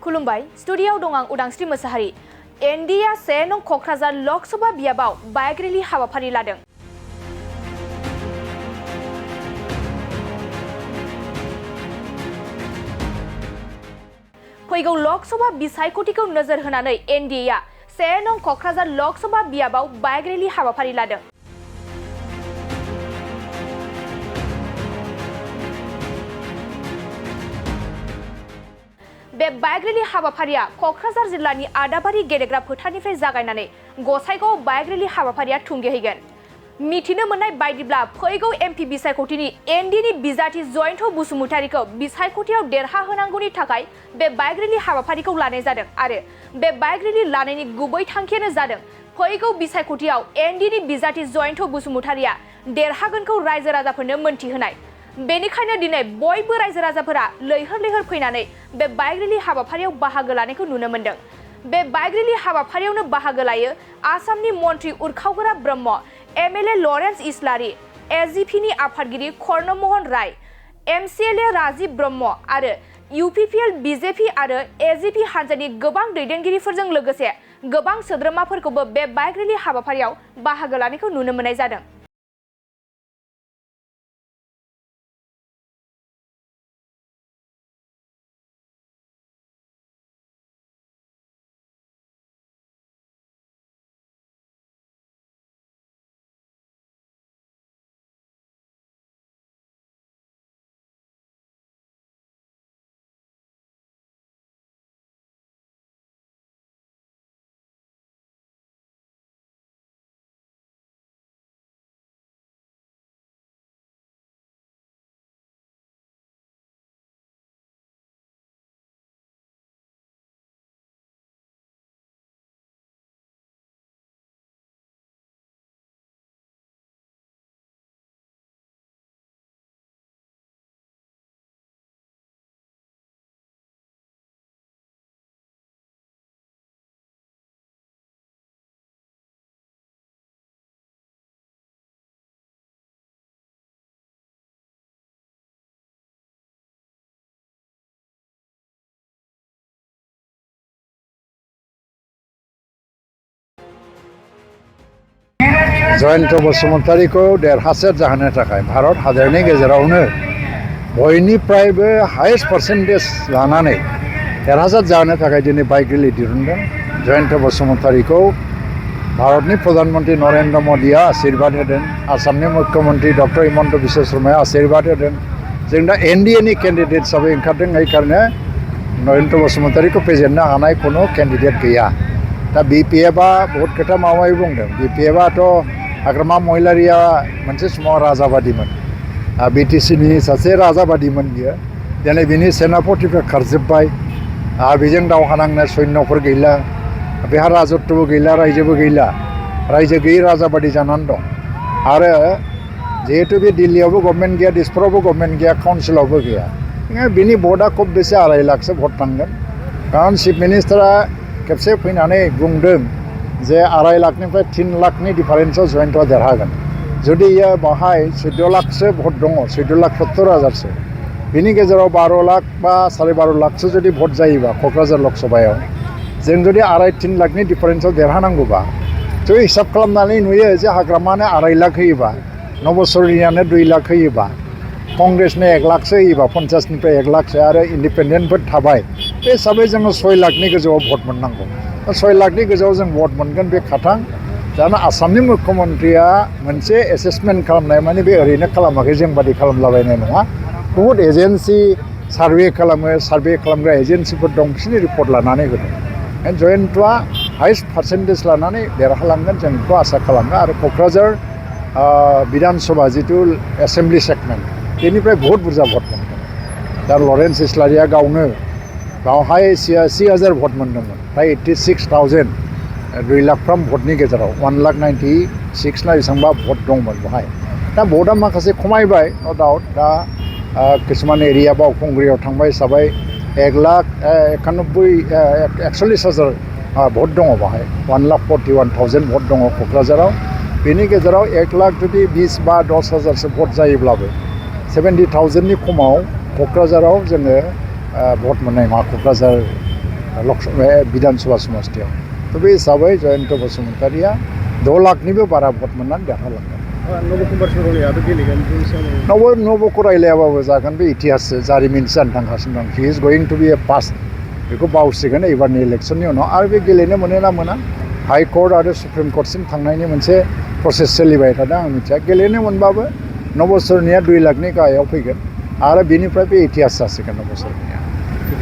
खुलुमबाय स्टुडिय'आव दं आं उदांस्रि मोसाहारि। एनडिएआ 1 नं क'क्राझार लकसभा बियाबाव बाइक रेलि हाबाफारि लादों। फैगौ लकसभा बिसायख'थिखौ नोजोर होनानै एनडिएआ 1 नं क'क्राझार लकसभा बियाबाव बाइक रेलि हाबाफारि लादों। बे बाइक रेलि हाबाफारिया क'क्राझार जिल्लानि आदाबारि गेलेग्रा फोथारनिफ्राय जागायनानै गसाइगाव बाइक रेलि हाबाफारिया थुंगेहैगोन। मिथिनो मोननाय बायदिब्ला फैगौ एमपि बिसायख'थिनि एनडिएनि बिजाथि जयन्त बसुमतारीखौ बिसायख'थियाव देरहाहोनांगौनि थाखाय बे बाइक रेलि हाबाफारिखौ लानाय जादों आरो बे बाइक रेलि लानायनि गुबै थांखियानो जादों फैगौ बिसायख'थियाव एनडिएनि बिजाथि जयन्त बसुमतारीया देरहागोनखौ रायजो राजाफोरनो मोनथिहोनाय। बेनिखायनो दिनै बयबो रायजो राजाफोरा लैहोर लैहोर फैनानै बे बाइक रेलि हाबाफारियाव बाहागो लानायखौ नुनो मोन्दों। बे बाइक रेलि हाबाफारियावनो बाहागो लायो आसामनि मन्त्रि उरखावगोरा ब्रह्म, एमएलए लरेन्स इस्लारि, एजिपिनि आफादगिरि कर्णमोहन राय, एमसिएलए राजीव ब्रह्म आरो इउपिपिएल बिजेपि आरो एजिपि हान्जानि गोबां दैदेनगिरिफोरजों लोगोसे गोबां सोद्रोमाफोरखौबो बे बाइक रेलि हाबाफारियाव बाहागो लानायखौ नुनो मोननाय जादों। जयन्त बसुमतारीखौ देरहासार जाहोनो थाखाय भारत हादरनि गेजेरावनो बयनिफ्रायबो हाइस्ट पार्सेन्टेज लानानै देरहासार जाहोनो थाखाय दिनै बाइक रेलि दिहुनदों। जयन्त बसुमतारीखौ भारतनि प्रधानमन्त्री नरेन्द्र मोदीआ आशीर्बाद होदों, आसामनि मुख्यमन्त्री डक्टर हिमन्त बिश्व शर्माया आशीर्बाद होदों। जों दा एनडिएनि केन्डिडेट हिसाबै ओंखारदों, बेखायनो जयन्त बसुमतारीखौ फेजेननो हानाय खुनु केन्डिडेट गैया। दा बिपिएफआ बहुत खोथा माबायै बुंदों। बिपिएफआथ' हाग्रामा महिलारिया मोनसे समाव राजाबादिमोन, बिटिसिनि सासे राजाबादिमोन बियो। दिनै बिनि सेनापतिफ्रा खारजोब्बाय, बेजों दावहा नांनो सैन्यफोर गैला, बेहा राजत्वबो गैला, रायजोबो गैला, रायजो गैयै राजाबादि जानानै दं। आरो जिहेतु बे दिल्लीयावबो गभर्नमेन्ट गैया, दिसपुरावबो गभर्नमेन्ट गैया, काउन्सिलावबो गैया, बिनि भटआ खुब बेसे 2.5 लाखसो भट थांगोन। कारण चिफ मिनिस्टारा खेबसे फैनानै बुंदों जे 2.5 लाखनिफ्राय 3 लाखनि डिफारेन्सआव जयन्तआ देरहागोन। जुदि इयो बाहाय 14 लाखसो भट दङ, 14,70,000सो, बिनि गेजेराव 12 लाख बा 12.5 लाखसो जुदि भट जायोबा क'क्राझार लकसभायाव जों जुदि 2.5-3 लाखनि डिफारेन्सआव देरहानांगौबा थ' हिसाब खालामनानै नुयो जे हाग्रामानो 2.5 लाख होयोबा, नबसरियानो 2 लाख होयोबा, कंग्रेसनो 1 लाखसो होयोबा, 50निफ्राय 1 लाखसो आरो इन्डिपेन्डेन्टफोर थाबाय, बे हिसाबै जोङो 6 लाखनि गोजौआव भट मोननांगौ। 6 लाखनि गोजौआव जों भट मोनगोन बे खाथां। दाना आसामनि मुख्यमन्त्रिया मोनसे एसेसमेन्ट खालामनाय, माने बे ओरैनो खालामाखै, जों बादि खालामलाबायनाय नङा। बहुद एजेन्सि सार्भे खालामो, सार्भे खालामग्रा एजेन्सिफोर दं, बिसोरनि रिपर्ट लानानै होदों। जयन्तआ हाइस्ट पार्सेन्टेज लानानै देरहालांगोन, जों बेखौ आसा खालामो। आरो क'क्राझार बिधान सभा जिथु एसेम्बलि सेगमेन्ट, बेनिफ्राय बहुद बुरजा भट मोनगोन। दा लरेन्स इस्लारिया गावनो बावहाय 86,000 भट मोन्दोंमोन, फ्राय 86,000, 2 लाखफ्राम भटनि गेजेराव 1,96,000 ना बेसेबांबा भट दंमोन बेवहाय। दा भटआ माखासे खमायबाय, न' डाउट। दा किसुमान एरिया बावखुंग्रियाव थांबाय हिसाबै 1,91,000 भट दङ बेवहाय, 1,41,000 भट दङ क'क्राझाराव। बेनि गेजेराव 1 लाख जुदि 20 बा 10,000सो भट जायोब्लाबो 70,000नि खमाव क'क्राझाराव जोङो भट मोननाय नङा, क'क्राझार बिधान सभा समस्तियाव थ' बे हिसाबै जयन्त बसुमतारिया 6 लाखनिबो बारा भट मोननानै देरहालांगोन नबकुमार सर'लियाबो गेलेगोन नब रायलायाबाबो जागोन बे इतिहाससो जारिमिनसो जानो थांगासिनो दं he is गोइं two B A past बेखौ बावसिगोन एबारनि इलेक्सननि उनाव आरो बे गेलेनो मोनो ना मोना हाइ कर्ट आरो सुप्रिम कर्टसिम थांनायनि मोनसे प्रसेस सोलिबाय थादों आं मिथिया गेलेनो मोनबाबो 9 बोसोरनिया 2 लाखनि गाहायाव फैगोन आरो बिनिफ्राय बे इतिहास जासिगोन 9 बोसोर